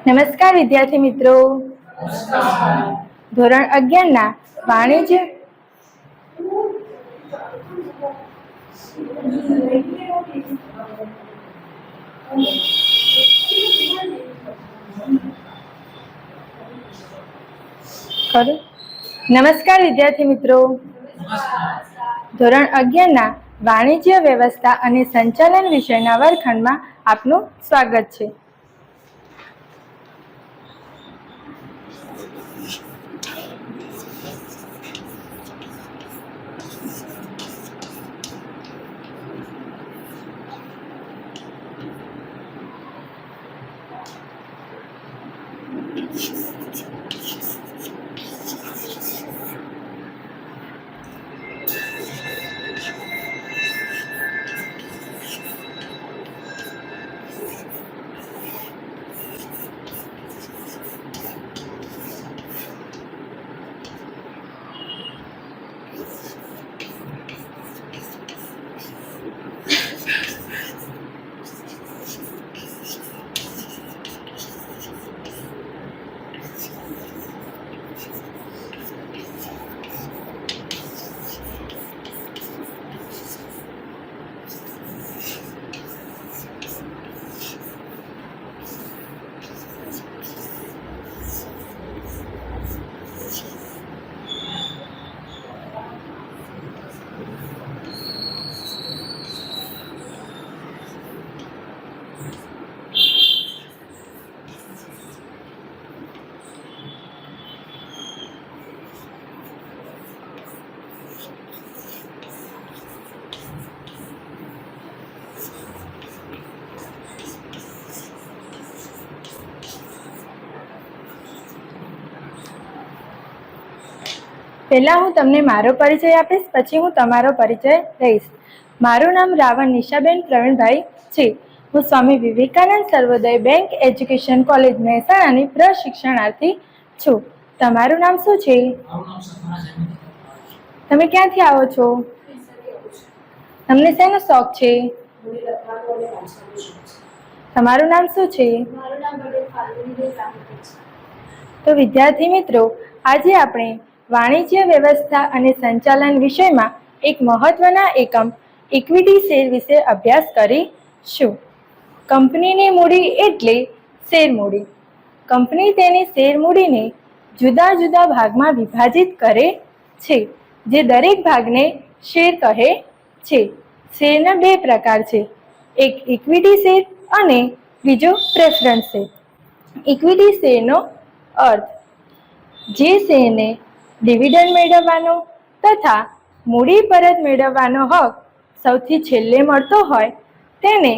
નમસ્કાર વિદ્યાર્થી મિત્રો, ધોરણ 11 ના વાણિજ્ય નમસ્કાર વિદ્યાર્થી મિત્રો, ધોરણ 11 ના વાણિજ્ય વ્યવસ્થા અને સંચાલન વિષયના વર્ગખંડમાં આપનું સ્વાગત છે. પહેલા હું તમને મારો પરિચય આપીશ, પછી હું તમારો પરિચય લઈશ. મારું નામ રાવણ નિશાબેન પ્રવીણભાઈ છે. હું સ્વામી વિવેકાનંદ સર્વોદય બેંક એજ્યુકેશન કોલેજ મહેસાણાની પ્રશિક્ષણાર્થી છું. તમારું નામ શું છે? તમે ક્યાંથી આવો છો? તમને શેનો શોખ છે? તમારું નામ શું છે? તો વિદ્યાર્થી મિત્રો, આજે આપણે વાણિજ્ય વ્યવસ્થા અને સંચાલન વિષયમાં એક મહત્વના એકમ ઇક્વિટી શેર વિશે અભ્યાસ કરીશું. કંપનીની મૂડી એટલે શેર મૂડી. કંપની તેની શેર મૂડીને જુદા જુદા ભાગમાં વિભાજિત કરે છે, જે દરેક ભાગને શેર કહે છે. શેરના બે પ્રકાર છે, એક ઇક્વિટી શેર અને બીજો પ્રેફરન્સ શેર. ઇક્વિટી શેરનો અર્થ જે શેરને ડિવિડન્ડ મેળવવાનો તથા મૂડી પરત મેળવવાનો હક સૌથી છેલ્લે મળતો હોય તેને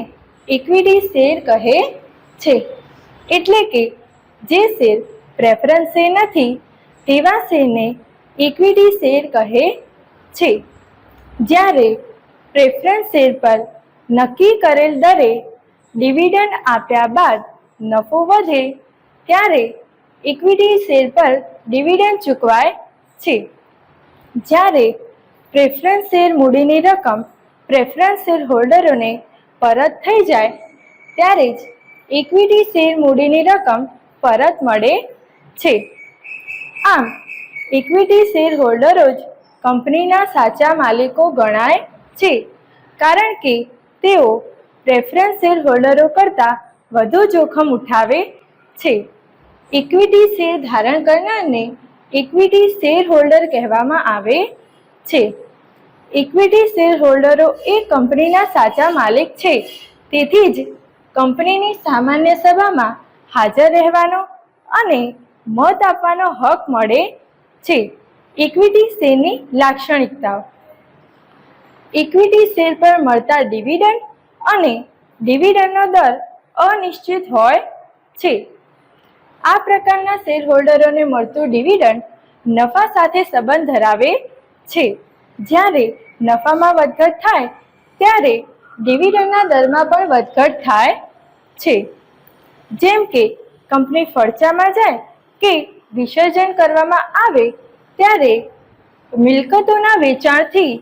ઇક્વિટી શેર કહે છે. એટલે કે જે શેર પ્રેફરન્સ શેર નથી તેવા શેરને ઇક્વિટી શેર કહે છે. જ્યારે પ્રેફરન્સ શેર પર નક્કી કરેલ દરે ડિવિડન્ડ આપ્યા બાદ નફો વધે ત્યારે ઇક્વિટી શેર પર ડિવિડન્ડ ચૂકવાય છે. જ્યારે પ્રેફરન્સ શેર મૂડીની રકમ પ્રેફરન્સ શેર હોલ્ડરોને પરત થઈ જાય ત્યારે જ ઇક્વિટી શેર મૂડીની રકમ પરત મળે છે. આમ ઇક્વિટી શેર હોલ્ડરો જ કંપનીના સાચા માલિકો ગણાય છે, કારણ કે તેઓ પ્રેફરન્સ શેર હોલ્ડરો કરતાં વધુ જોખમ ઉઠાવે છે. ઇક્વિટી શેર ધારણ કરનારને ઇક્વિટી શેર હોલ્ડર કહેવામાં આવે છે. ઇક્વિટી શેર હોલ્ડરો એ કંપનીના સાચા માલિક છે, તેથી જ કંપનીની સામાન્ય સભામાં હાજર રહેવાનો અને મત આપવાનો હક મળે છે. ઇક્વિટી શેરની લાક્ષણિકતાઓ: ઇક્વિટી શેર પર મળતા ડિવિડન્ડ અને ડિવિડન્ડનો દર અનિશ્ચિત હોય છે. આ પ્રકારના શેર હોલ્ડરોને મળતું ડિવિડન્ડ નફા સાથે સંબંધ ધરાવે છે. જ્યારે નફામાં વધઘટ થાય ત્યારે ડિવિડન્ડના દરમાં પણ વધઘટ થાય છે. જેમ કે કંપની ફડચામાં જાય કે વિસર્જન કરવામાં આવે ત્યારે મિલકતોના વેચાણથી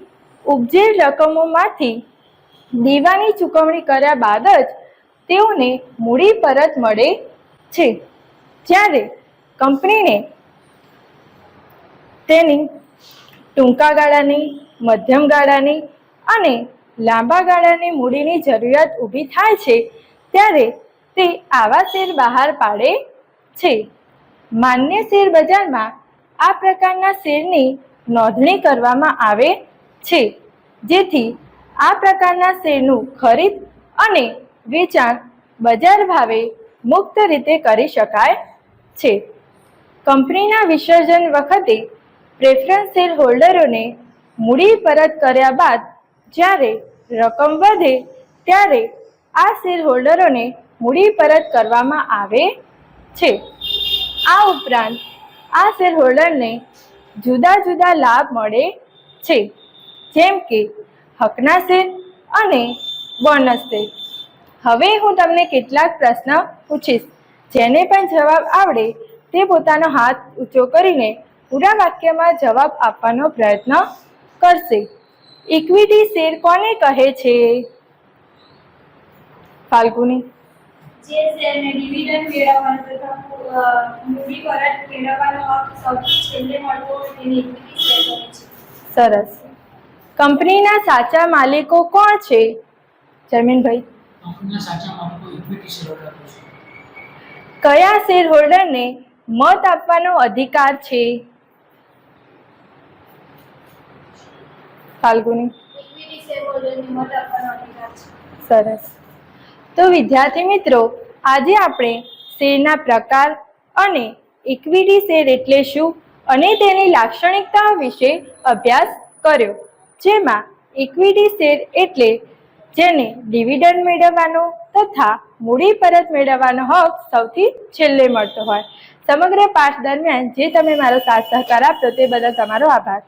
ઉપજેલ રકમોમાંથી દેવાની ચૂકવણી કર્યા બાદ જ તેઓને મૂડી પરત મળે છે. જ્યારે કંપનીને તેની ટૂંકા ગાળાની, મધ્યમ ગાળાની અને લાંબા ગાળાની મૂડીની જરૂરિયાત ઊભી થાય છે ત્યારે તે આવા શેર બહાર પાડે છે. માન્ય શેર બજારમાં આ પ્રકારના શેરની નોંધણી કરવામાં આવે છે, જેથી આ પ્રકારના શેરનું ખરીદ અને વેચાણ બજાર ભાવે મુક્ત રીતે કરી શકાય છે. કંપનીના વિસર્જન વખતે પ્રેફરન્સ શેર હોલ્ડરોને મૂડી પરત કર્યા બાદ જ્યારે રકમ વધે ત્યારે આ શેર હોલ્ડરોને મૂડી પરત કરવામાં આવે છે. આ ઉપરાંત આ શેર હોલ્ડરને જુદા જુદા લાભ મળે છે, જેમ કે હકના શેર અને બોનસ શેર. હવે હું તમને કેટલાક પ્રશ્ન પૂછીશ. જેને પણ જવાબ આવડે તે પોતાનો હાથ ઊંચો કરીને પૂરા વાક્યમાં જવાબ આપવાનો પ્રયત્ન કરશે. ઇક્વિટી શેર કોને કહે છે? ફાલ્ગુની. જે શેરને ડિવિડન્ડ મેળવવાનો તથા મૂડી પરત મેળવવાનો હક સૌથી છેલ્લે મળતો હોય તેને ઇક્વિટી શેર કહે છે. સરસ. કંપનીના સાચા માલિકો કોણ છે? જમીનભાઈ. કંપનીના સાચા માલિકો ઇક્વિટી શેરહોલ્ડર છે. કયા શેર હોલ્ડરને મત આપવાનો અધિકાર છે? ફાલ્ગુની. ઇક્વિટી શેરહોલ્ડરને મત આપવાનો અધિકાર છે. સરસ. તો વિદ્યાર્થી મિત્રો, આજે આપણે શેરના પ્રકાર અને ઇક્વિટી શેર એટલે શું અને તેની લાક્ષણિકતાઓ વિશે અભ્યાસ કર્યો, જેમાં ઇક્વિટી શેર એટલે જેને ડિવિડન્ડ મેળવવાનો તથા મૂડી પરત મેળવવાનો હક સૌથી છેલ્લે મળતો હોય. સમગ્ર પાઠ દરમિયાન જે તમે મારો સાથ સહકાર આપ્યો તે બદલ તમારો આભાર.